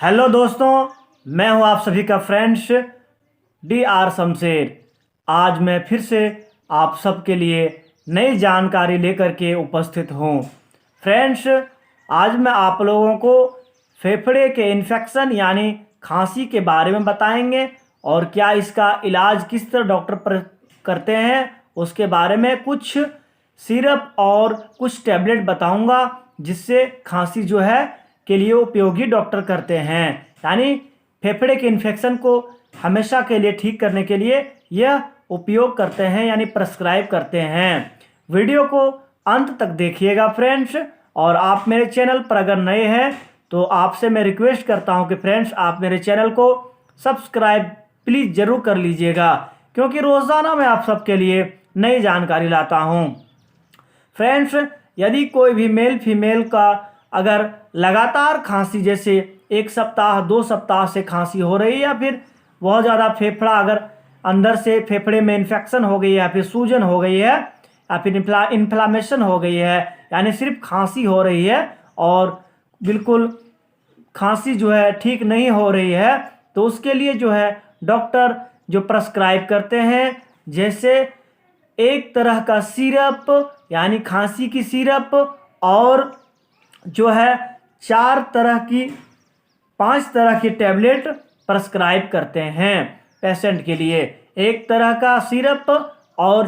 Hello दोस्तों, मैं हूं आप सभी का फ्रेंड्स DR शमशेर। आज मैं फिर से आप सबके लिए नई जानकारी लेकर के उपस्थित हूं। फ्रेंड्स, आज मैं आप लोगों को फेफड़े के इन्फेक्शन यानी खांसी के बारे में बताएंगे और क्या इसका इलाज किस तरह डॉक्टर करते हैं उसके बारे में कुछ सिरप और कुछ टैबलेट बताऊंगा जिससे खांसी जो है के लिए उपयोगी डॉक्टर करते हैं। यानी फेफड़े के इन्फेक्शन को हमेशा के लिए ठीक करने के लिए यह उपयोग करते हैं यानी प्रेस्क्राइब करते हैं। वीडियो को अंत तक देखिएगा फ्रेंड्स। और आप मेरे चैनल पर अगर नए हैं तो आपसे मैं रिक्वेस्ट करता हूं कि फ्रेंड्स आप मेरे चैनल को सब्सक्राइब प्लीज़ ज़रूर कर लीजिएगा, क्योंकि रोज़ाना मैं आप सबके लिए नई जानकारी लाता हूं। फ्रेंड्स, यदि कोई भी मेल फीमेल का अगर लगातार खांसी, जैसे एक सप्ताह 2 सप्ताह से खांसी हो रही है या फिर बहुत ज़्यादा फेफड़ा अगर अंदर से फेफड़े में इन्फेक्शन हो गई है या फिर सूजन हो गई है या फिर इन्फ्लामेशन हो गई है, यानी सिर्फ खांसी हो रही है और बिल्कुल खांसी जो है ठीक नहीं हो रही है, तो उसके लिए जो है डॉक्टर जो प्रेस्क्राइब करते हैं, जैसे एक तरह का सिरप यानी खांसी की सिरप और जो है 5 तरह की टैबलेट प्रेस्क्राइब करते हैं पेशेंट के लिए। एक तरह का सिरप और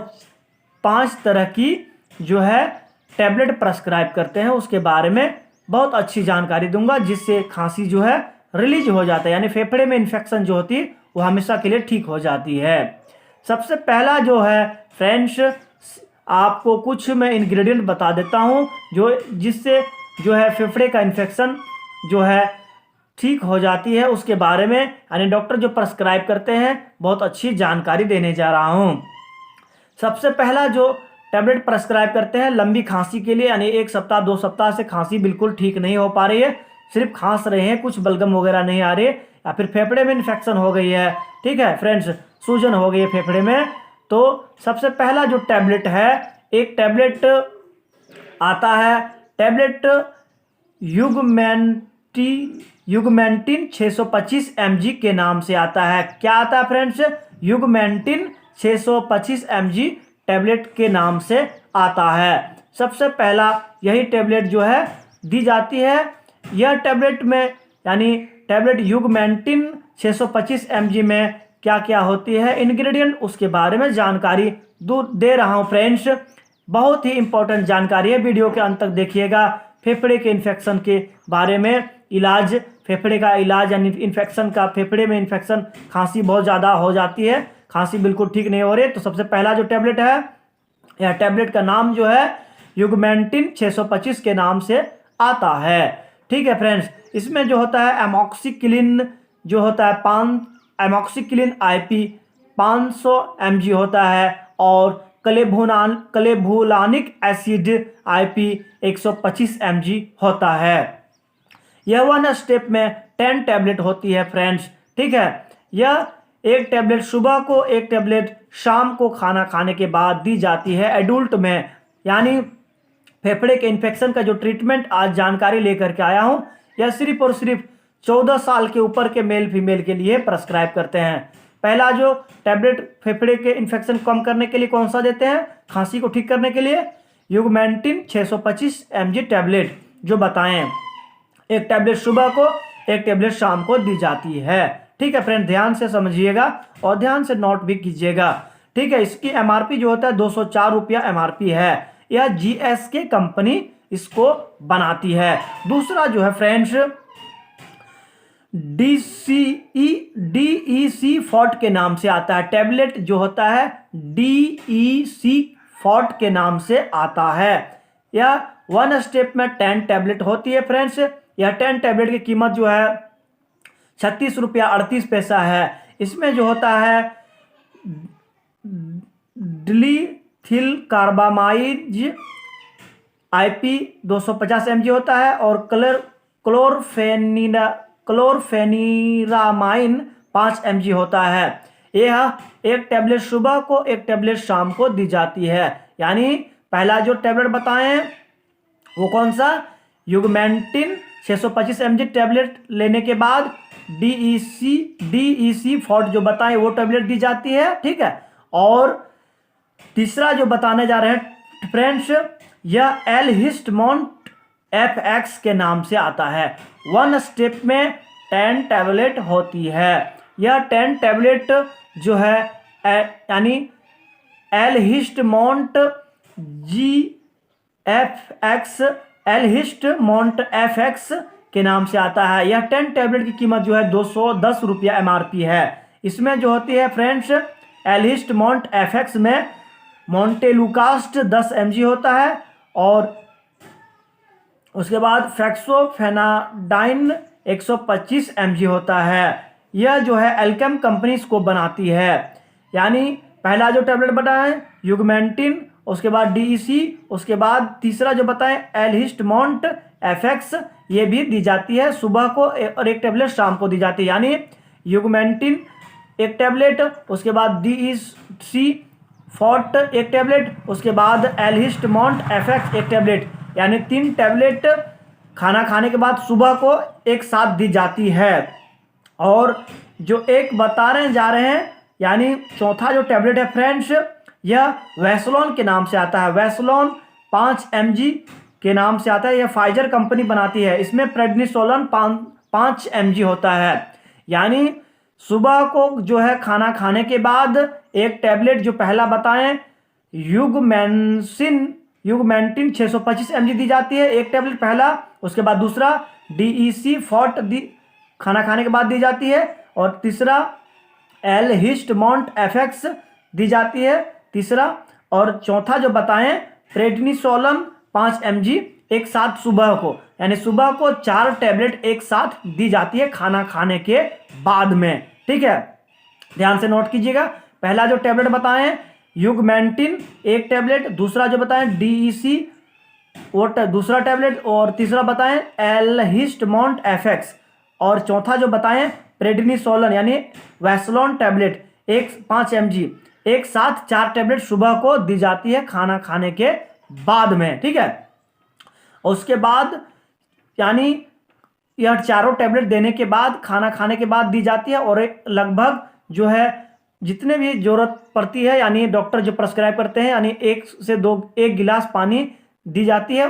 5 तरह की जो है टैबलेट प्रेस्क्राइब करते हैं। उसके बारे में बहुत अच्छी जानकारी दूंगा जिससे खांसी जो है रिलीज हो जाता है, यानी फेफड़े में इन्फेक्शन जो होती है वो हमेशा के लिए ठीक हो जाती है। सबसे पहला जो है फ्रेंड्स, आपको कुछ मैं इंग्रेडिएंट बता देता हूं जो जिससे जो है फेफड़े का इन्फेक्शन जो है ठीक हो जाती है, उसके बारे में यानी डॉक्टर जो प्रेस्क्राइब करते हैं बहुत अच्छी जानकारी देने जा रहा हूं। सबसे पहला जो टैबलेट प्रेस्क्राइब करते हैं लंबी खांसी के लिए, यानी 1 सप्ताह 2 सप्ताह से खांसी बिल्कुल ठीक नहीं हो पा रही है, सिर्फ खांस रहे हैं, कुछ बलगम वगैरह नहीं आ रही है, या फिर फेफड़े में इन्फेक्शन हो गई है, ठीक है फ्रेंड्स, सूजन हो गई है फेफड़े में, तो सबसे पहला जो टैबलेट है, एक टैबलेट आता है टैबलेट युगमेंटिन 625 mg के नाम से आता है। क्या आता है फ्रेंड्स? युगमेंटिन 625 mg टैबलेट के नाम से आता है। सबसे पहला यही टैबलेट जो है दी जाती है। यह टैबलेट में यानी टैबलेट युगमेंटिन 625 mg में क्या क्या होती है इंग्रेडिएंट, उसके बारे में जानकारी दे रहा हूं फ्रेंड्स। बहुत ही इंपॉर्टेंट जानकारी है, वीडियो के अंत तक देखिएगा। फेफड़े के इन्फेक्शन के बारे में इलाज, फेफड़े का इलाज यानी इन्फेक्शन का, फेफड़े में इन्फेक्शन, खांसी बहुत ज़्यादा हो जाती है, खांसी बिल्कुल ठीक नहीं हो रही है, तो सबसे पहला जो टैबलेट है, यह टैबलेट का नाम जो है युगमेंटिन 625 के नाम से आता है। ठीक है फ्रेंड्स, इसमें जो होता है एमॉक्सिक्लिन जो होता है एमॉक्सिक्लिन IP 500 mg होता है और क्लेबुलानिक एसिड IP 125 mg होता है। यह 1 स्टेप में 10 टैबलेट होती है फ्रेंड्स। ठीक है, यह एक टैबलेट सुबह को, एक टैबलेट शाम को खाना खाने के बाद दी जाती है एडल्ट में। यानी फेफड़े के इन्फेक्शन का जो ट्रीटमेंट आज जानकारी लेकर के आया हूं, यह सिर्फ और सिर्फ 14 साल के ऊपर के मेल फीमेल के लिए प्रेस्क्राइब करते हैं। पहला जो टैबलेट फेफड़े के इन्फेक्शन कम करने के लिए कौन सा देते हैं, खांसी को ठीक करने के लिए, युगमेंटिन 625 mg टैबलेट जो बताएं। एक टैबलेट सुबह को, एक टैबलेट शाम को दी जाती है। ठीक है फ्रेंड, ध्यान से समझिएगा और ध्यान से नोट भी कीजिएगा। ठीक है, इसकी MRP जो होता है 204 रुपया MRP है। यह GSK कंपनी इसको बनाती है। दूसरा जो है फ्रेंड्स DEC फोर्ट के नाम से आता है, टैबलेट जो होता है DEC फोर्ट के नाम से आता है। यह 1 स्टेप में 10 टैबलेट होती है फ्रेंड्स। यह 10 टैबलेट की कीमत जो है 36 रुपया 38 पैसा है। इसमें जो होता है डिलीथिल कार्बामाइड IP 250 mg होता है और क्लोरफेनिरामाइन 5 mg होता है। यह एक टैबलेट सुबह को, एक टैबलेट शाम को दी जाती है। यानी पहला जो टैबलेट बताएं वो कौन सा, युगमेंटिन 625 mg टैबलेट लेने के बाद DEC फॉर्ट जो बताएं वो टैबलेट दी जाती है, ठीक है। और तीसरा जो बताने जा रहे हैं फ्रेंड्स, यह एलहिस्टमोंट FX के नाम से आता है। 1 स्टेप में 10 टैबलेट होती है। यह 10 टैबलेट जो है यानी एलहिस्टमोंट FX के नाम से आता है। यह 10 टैबलेट की कीमत जो है 210 रुपया MRP है। इसमें जो होती है फ्रेंड्स, एलहिस्टमोंट FX में मोंटेलुकास्ट 10 mg होता है और उसके बाद फेक्सोफेनाडाइन 125 mg होता है। यह जो है एल्केम कंपनी इसको बनाती है। यानी पहला जो टैबलेट बताएं युगमेंटिन, उसके बाद DEC, उसके बाद तीसरा जो बताएं एलहिस्टमोंट FX, ये भी दी जाती है सुबह को और एक टैबलेट शाम को दी जाती है। यानी युगमेंटिन एक टैबलेट, उसके बाद DEC फॉर्ट एक टैबलेट, उसके बाद एलहिस्टमोंट FX एक टैबलेट, यानी 3 टैबलेट खाना खाने के बाद सुबह को एक साथ दी जाती है। और जो एक बता रहे जा रहे हैं यानी चौथा जो टैबलेट है फ्रेंड्स, यह वैसलोन के नाम से आता है। वैसलोन 5 mg के नाम से आता है। यह फाइजर कंपनी बनाती है। इसमें प्रेडनिसोलोन 5 mg होता है। यानी सुबह को जो है खाना खाने के बाद एक टैबलेट जो पहला बताएं युगमेंटिन 625 mg दी जाती है, एक टैबलेट पहला। उसके बाद दूसरा DEC फॉर्ट खाना खाने के बाद दी जाती है और तीसरा एलहिस्टमोंट FX दी जाती है तीसरा। और चौथा जो बताएं प्रेडनिसोलोन 5 mg एक साथ सुबह को, यानी सुबह को 4 टैबलेट एक साथ दी जाती है खाना खाने के बाद में, ठीक है। ध्यान से नोट कीजिएगा। पहला जो टैबलेट बताएं युगमेंटिन एक टैबलेट, दूसरा जो बताएं DEC वो दूसरा टैबलेट, और तीसरा बताएं एलहिस्टमोंट FX, और चौथा जो बताएं प्रेडनिसोलोन यानी वैसलोन टैबलेट 5 mg एक साथ 4 टैबलेट सुबह को दी जाती है खाना खाने के बाद में, ठीक है। उसके बाद यानी यह चारों टैबलेट देने के बाद खाना खाने के बाद दी जाती है और लगभग जो है जितने भी जरूरत पड़ती है यानी डॉक्टर जो प्रेस्क्राइब करते हैं यानी 1 से 2 1 गिलास पानी दी जाती है।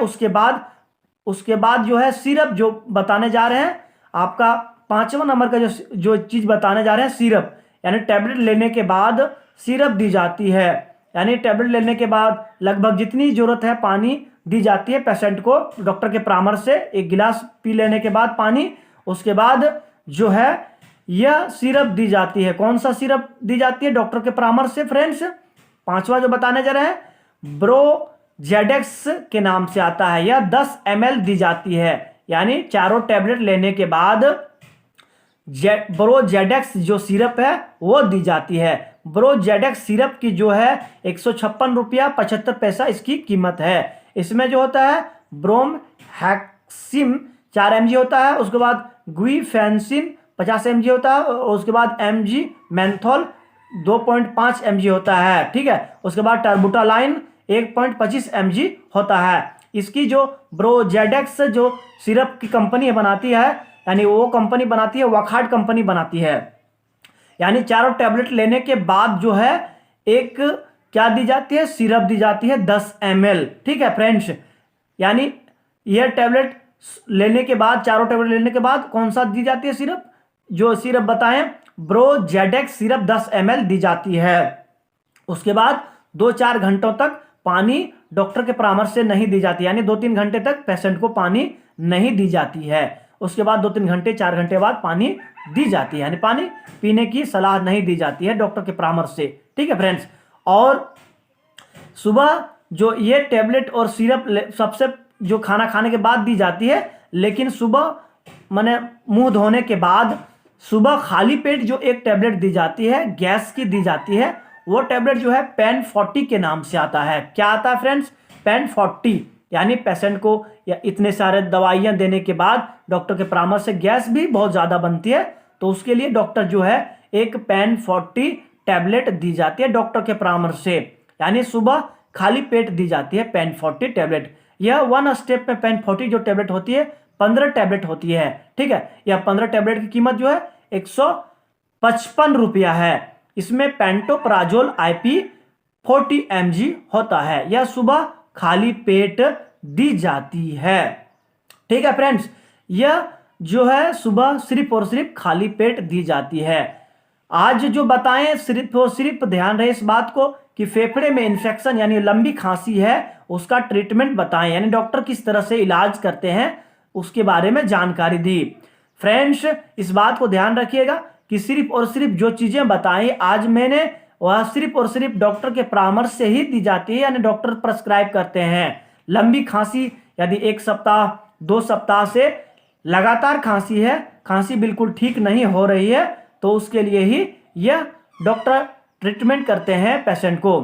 उसके बाद जो है सिरप जो बताने जा रहे हैं, आपका 5वां नंबर का जो चीज़ बताने जा रहे हैं सिरप, यानी टैबलेट लेने के बाद सिरप दी जाती है। यानी टैबलेट लेने के बाद लगभग जितनी ज़रूरत है पानी दी जाती है पेशेंट को डॉक्टर के परामर्श से। 1 गिलास पी लेने के बाद पानी, उसके बाद जो है यह सिरप दी जाती है। कौन सा सिरप दी जाती है डॉक्टर के परामर्श से फ्रेंड्स? 5वां जो बताने जा रहे हैं ब्रोजेडेक्स के नाम से आता है। यह 10 ml दी जाती है। यानी चारों टैबलेट लेने के बाद ब्रोजेडेक्स जो सिरप है वो दी जाती है। ब्रोजेडेक्स सिरप की जो है 156 रुपया 75 पैसा इसकी कीमत है। इसमें जो होता है ब्रोम हैक्सिम 4 mg होता है, उसके बाद गुइफेंसिन 50 mg होता है, उसके बाद mg मेंथोल 2.5 mg होता है, ठीक है। उसके बाद टर्बुटालाइन 1.25 mg होता है। इसकी जो ब्रोजेडेक्स जो सिरप की कंपनी बनाती है यानी वो कंपनी बनाती है वखार्ड कंपनी बनाती है। यानी चारों टैबलेट लेने के बाद जो है एक क्या दी जाती है, सिरप दी जाती है 10 ml, ठीक है फ्रेंड्स। यानी यह टैबलेट लेने के बाद चारों टैबलेट लेने के बाद कौन सा दी जाती है सिरप? जो सिरप बताएं ब्रोजेडेक्स सिरप 10 ml दी जाती है। उसके बाद 2-4 घंटों तक पानी डॉक्टर के परामर्श से नहीं दी जाती, यानी 2-3 घंटे तक पेशेंट को पानी नहीं दी जाती है। उसके बाद 2-3 घंटे 4 घंटे बाद पानी दी जाती है, यानी पानी पीने की सलाह नहीं दी जाती है डॉक्टर के परामर्श से, ठीक है फ्रेंड्स। और सुबह जो ये टैबलेट और सिरप सबसे जो खाना खाने के बाद दी जाती है, लेकिन सुबह माने मुंह धोने के बाद सुबह खाली पेट जो एक टैबलेट दी जाती है गैस की दी जाती है, वो टैबलेट जो है पेन 40 के नाम से आता है। क्या आता है फ्रेंड्स? पेन 40। यानी पेशेंट को या इतने सारे दवाइयां देने के बाद डॉक्टर के परामर्श से गैस भी बहुत ज़्यादा बनती है, तो उसके लिए डॉक्टर जो है एक पेन 40 टैबलेट दी जाती है डॉक्टर के परामर्श से। यानी सुबह खाली पेट दी जाती है पेन 40 टैबलेट। यह 1 स्टेप में पेन 40 जो टैबलेट होती है 15 टैबलेट होती है। ठीक है, यह 15 टैबलेट की कीमत जो है 155 रुपया है। इसमें पेंटोप्राजोल IP 40 mg होता है। यह सुबह खाली पेट दी जाती है। ठीक है फ्रेंड्स, यह जो है सुबह सिर्फ और सिर्फ खाली पेट दी जाती है। आज जो बताएं सिर्फ और सिर्फ ध्यान रहे इस बात को कि फेफड़े में इन्फेक्शन यानी लंबी खांसी है, उसका ट्रीटमेंट बताएं, यानी डॉक्टर किस तरह से इलाज करते हैं उसके बारे में जानकारी दी। फ्रेंड्स, इस बात को ध्यान रखिएगा कि सिर्फ और सिर्फ जो चीजें बताई आज मैंने वह सिर्फ और सिर्फ डॉक्टर के परामर्श से ही दी जाती है, यानी डॉक्टर प्रेस्क्राइब करते हैं। लंबी खांसी यदि 1 सप्ताह 2 सप्ताह से लगातार खांसी है, खांसी बिल्कुल ठीक नहीं हो रही है, तो उसके लिए ही यह डॉक्टर ट्रीटमेंट करते हैं पेशेंट को।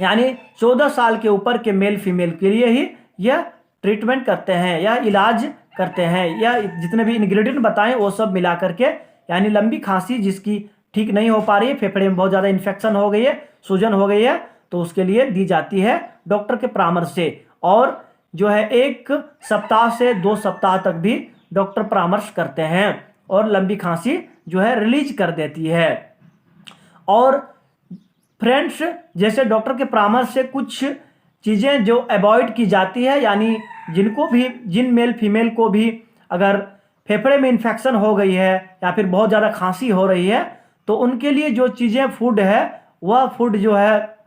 यानी 14 साल के ऊपर के मेल फीमेल के लिए ही यह ट्रीटमेंट करते हैं या इलाज करते हैं। या जितने भी इंग्रेडिएंट बताएं वो सब मिला करके, यानी लंबी खांसी जिसकी ठीक नहीं हो पा रही है, फेफड़े में बहुत ज़्यादा इन्फेक्शन हो गई है, सूजन हो गई है, तो उसके लिए दी जाती है डॉक्टर के परामर्श से। और जो है 1 सप्ताह से 2 सप्ताह तक भी डॉक्टर परामर्श करते हैं और लंबी खांसी जो है रिलीज कर देती है। और फ्रेंड्स, जैसे डॉक्टर के परामर्श से कुछ चीज़ें जो अवॉइड की जाती है, यानी जिन मेल फीमेल को भी अगर फेफड़े में इन्फेक्शन हो गई है या फिर बहुत ज़्यादा खांसी हो रही है, तो उनके लिए जो चीज़ें फूड है वह फूड जो है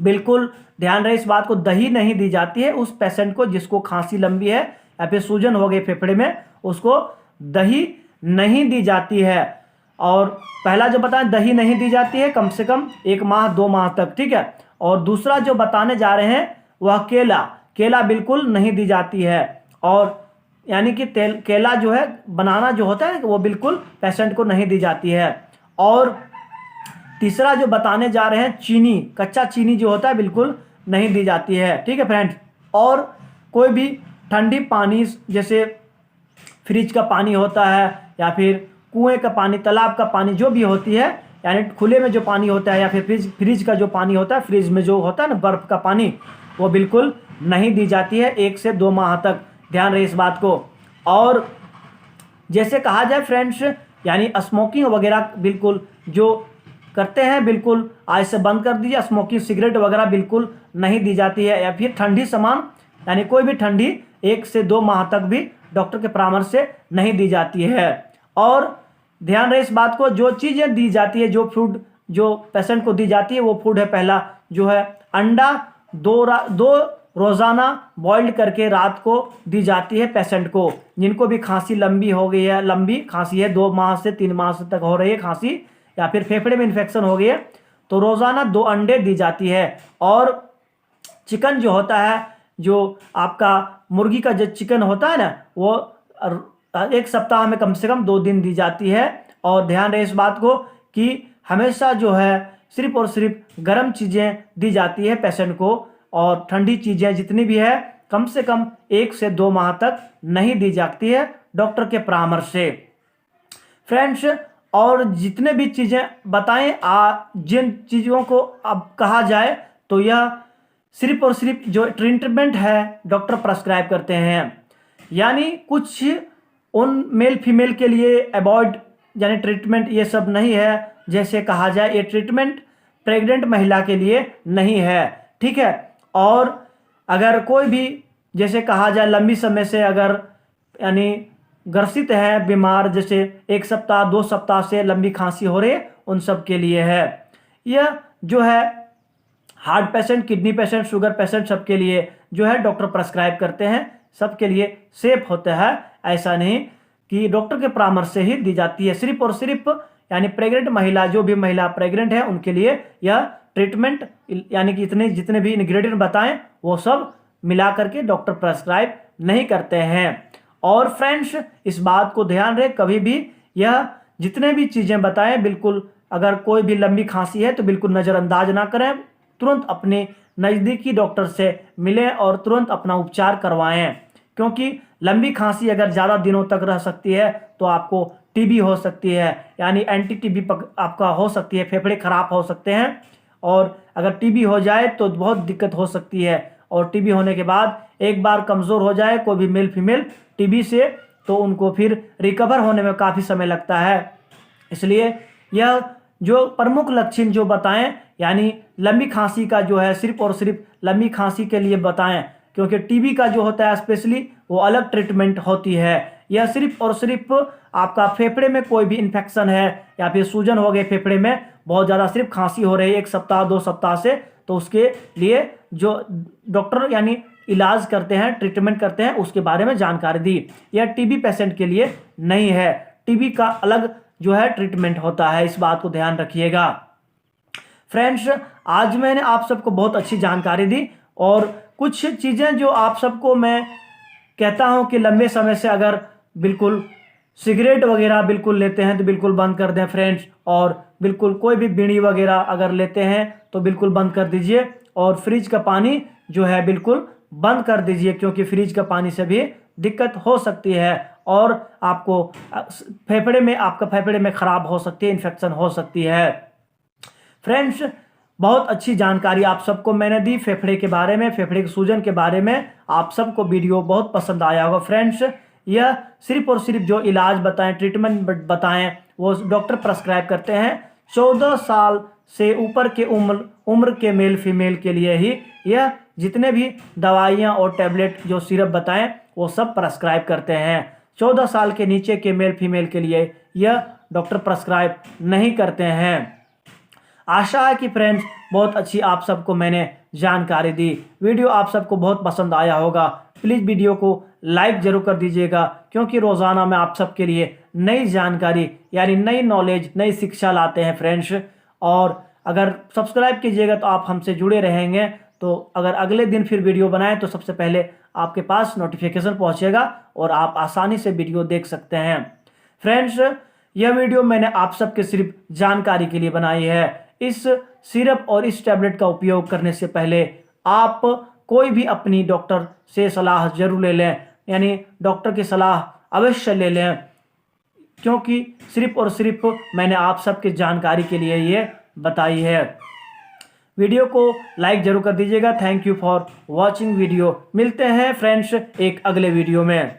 बिल्कुल ध्यान रहे इस बात को, दही नहीं दी जाती है उस पेशेंट को जिसको खांसी लंबी है या फिर सूजन हो गई फेफड़े में, उसको दही नहीं दी जाती है। और पहला जो बताएं दही नहीं दी जाती है कम से कम 1 माह 2 माह तक। ठीक है, और दूसरा जो बताने जा रहे हैं वह केला बिल्कुल नहीं दी जाती है। और यानी कि केला जो है बनाना जो होता है वो बिल्कुल पेशेंट को नहीं दी जाती है। और तीसरा जो बताने जा रहे हैं कच्चा चीनी जो होता है बिल्कुल नहीं दी जाती है। ठीक है फ्रेंड्स, और कोई भी ठंडी पानी जैसे फ्रिज का पानी होता है या फिर कुएं का पानी, तालाब का पानी जो भी होती है, यानी खुले में जो पानी होता है या फिर फ्रिज का जो पानी होता है, फ्रिज में जो होता है ना बर्फ़ का पानी, वो बिल्कुल नहीं दी जाती है 1 से 2 माह तक। ध्यान रहे इस बात को। और जैसे कहा जाए फ्रेंड्स, यानी स्मोकिंग वगैरह बिल्कुल जो करते हैं बिल्कुल आज से बंद कर दीजिए। स्मोकिंग सिगरेट वगैरह बिल्कुल नहीं दी जाती है। या फिर ठंडी सामान, यानी कोई भी ठंडी 1 से 2 माह तक भी डॉक्टर के परामर्श से नहीं दी जाती है। और ध्यान रहे इस बात को, जो चीज़ें दी जाती है, जो फूड जो पेशेंट को दी जाती है वो फूड है, पहला जो है अंडा 2 रोज़ाना बॉइल्ड करके रात को दी जाती है पेशेंट को। जिनको भी खांसी लंबी हो गई है, लंबी खांसी है 2 माह से 3 माह तक हो रही है खांसी, या फिर फेफड़े में इन्फेक्शन हो गई है, तो रोज़ाना 2 अंडे दी जाती है। और चिकन जो होता है, जो आपका मुर्गी का जो चिकन होता है ना, वो 1 सप्ताह में कम से कम 2 दिन दी जाती है। और ध्यान रहे इस बात को कि हमेशा जो है सिर्फ और सिर्फ गर्म चीज़ें दी जाती है पेशेंट को, और ठंडी चीज़ें जितनी भी है कम से कम 1 से 2 माह तक नहीं दी जाती है डॉक्टर के परामर्श से। फ्रेंड्स, और जितने भी चीज़ें बताएं जिन चीज़ों को अब कहा जाए तो यह सिर्फ और सिर्फ जो ट्रीटमेंट है डॉक्टर प्रेस्क्राइब करते हैं। यानी कुछ उन मेल फीमेल के लिए अवॉइड यानी ट्रीटमेंट ये सब नहीं है। जैसे कहा जाए ये ट्रीटमेंट प्रेग्नेंट महिला के लिए नहीं है। ठीक है, और अगर कोई भी जैसे कहा जाए लंबी समय से अगर यानी ग्रसित है, बीमार, जैसे 1 सप्ताह 2 सप्ताह से लंबी खांसी हो रही है, उन सब के लिए है। यह जो है heart patient, kidney patient, sugar patient, सबके लिए जो है डॉक्टर प्रेस्क्राइब करते हैं, सबके लिए सेफ होता है। ऐसा नहीं कि डॉक्टर के परामर्श से ही दी जाती है। सिर्फ और सिर्फ यानी प्रेग्नेंट महिला, जो भी महिला प्रेग्नेंट है उनके लिए यह ट्रीटमेंट यानी कि जितने भी इंग्रेडिएंट बताएं वो सब मिला करके डॉक्टर प्रेस्क्राइब नहीं करते हैं। और फ्रेंड्स, इस बात को ध्यान रहे, कभी भी यह जितने भी चीज़ें बताएं बिल्कुल, अगर कोई भी लंबी खांसी है तो बिल्कुल नज़रअंदाज ना करें, तुरंत अपने नज़दीकी डॉक्टर से मिलें और तुरंत अपना उपचार करवाएं। क्योंकि लंबी खांसी अगर ज़्यादा दिनों तक रह सकती है तो आपको टीबी हो सकती है, यानी एंटी टीबी आपका हो सकती है, फेफड़े खराब हो सकते हैं, और अगर टीबी हो जाए तो बहुत दिक्कत हो सकती है। और टीबी होने के बाद एक बार कमज़ोर हो जाए कोई भी मेल फीमेल टीबी से, तो उनको फिर रिकवर होने में काफ़ी समय लगता है। इसलिए यह जो प्रमुख लक्षण जो बताएं, यानी लंबी खांसी का जो है सिर्फ और सिर्फ लंबी खांसी के लिए बताएं, क्योंकि टीबी का जो होता है स्पेशली वो अलग ट्रीटमेंट होती है। यह सिर्फ और सिर्फ आपका फेफड़े में कोई भी इन्फेक्शन है या फिर सूजन हो गए फेफड़े में, बहुत ज़्यादा सिर्फ खांसी हो रही है 1 सप्ताह 2 सप्ताह से, तो उसके लिए जो डॉक्टर यानी इलाज करते हैं, ट्रीटमेंट करते हैं, उसके बारे में जानकारी दी। यह टीबी पेशेंट के लिए नहीं है, टीबी का अलग जो है ट्रीटमेंट होता है, इस बात को ध्यान रखिएगा। फ्रेंड्स, आज मैंने आप सबको बहुत अच्छी जानकारी दी और कुछ चीज़ें जो आप सबको मैं कहता हूं कि लंबे समय से अगर बिल्कुल सिगरेट वगैरह बिल्कुल लेते हैं तो बिल्कुल बंद कर दें फ्रेंड्स, और बिल्कुल कोई भी बीड़ी वगैरह अगर लेते हैं तो बिल्कुल बंद कर दीजिए, और फ्रिज का पानी जो है बिल्कुल बंद कर दीजिए, क्योंकि फ्रिज का पानी से भी दिक्कत हो सकती है और आपको आपका फेफड़े में खराब हो सकती है, इन्फेक्शन हो सकती है। फ्रेंड्स, बहुत अच्छी जानकारी आप सबको मैंने दी फेफड़े के बारे में, फेफड़े के सूजन के बारे में। आप सबको वीडियो बहुत पसंद आया होगा फ्रेंड्स। यह सिर्फ और सिर्फ जो इलाज बताएं, ट्रीटमेंट बताएं, वो डॉक्टर प्रेस्क्राइब करते हैं 14 साल से ऊपर के उम्र के मेल फीमेल के लिए ही। यह जितने भी दवाइयाँ और टैबलेट जो सिरप बताएं वो सब प्रेस्क्राइब करते हैं। 14 साल के नीचे के मेल फीमेल के लिए यह डॉक्टर प्रेस्क्राइब नहीं करते हैं। आशा है कि फ्रेंड्स बहुत अच्छी आप सबको मैंने जानकारी दी। वीडियो आप सबको बहुत पसंद आया होगा। प्लीज़ वीडियो को लाइक ज़रूर कर दीजिएगा, क्योंकि रोज़ाना मैं आप सबके लिए नई जानकारी यानी नई नॉलेज, नई शिक्षा लाते हैं फ्रेंड्स। और अगर सब्सक्राइब कीजिएगा तो आप हमसे जुड़े रहेंगे, तो अगर अगले दिन फिर वीडियो बनाएं तो सबसे पहले आपके पास नोटिफिकेशन पहुंचेगा और आप आसानी से वीडियो देख सकते हैं। फ्रेंड्स, यह वीडियो मैंने आप सबके सिर्फ जानकारी के लिए बनाई है। इस सिरप और इस टैबलेट का उपयोग करने से पहले आप कोई भी अपनी डॉक्टर से सलाह जरूर ले लें, यानी डॉक्टर की सलाह अवश्य ले लें, क्योंकि सिर्फ और सिर्फ मैंने आप सबके जानकारी के लिए ये बताई है। वीडियो को लाइक जरूर कर दीजिएगा। Thank you for watching video. मिलते हैं फ्रेंड्स एक अगले वीडियो में।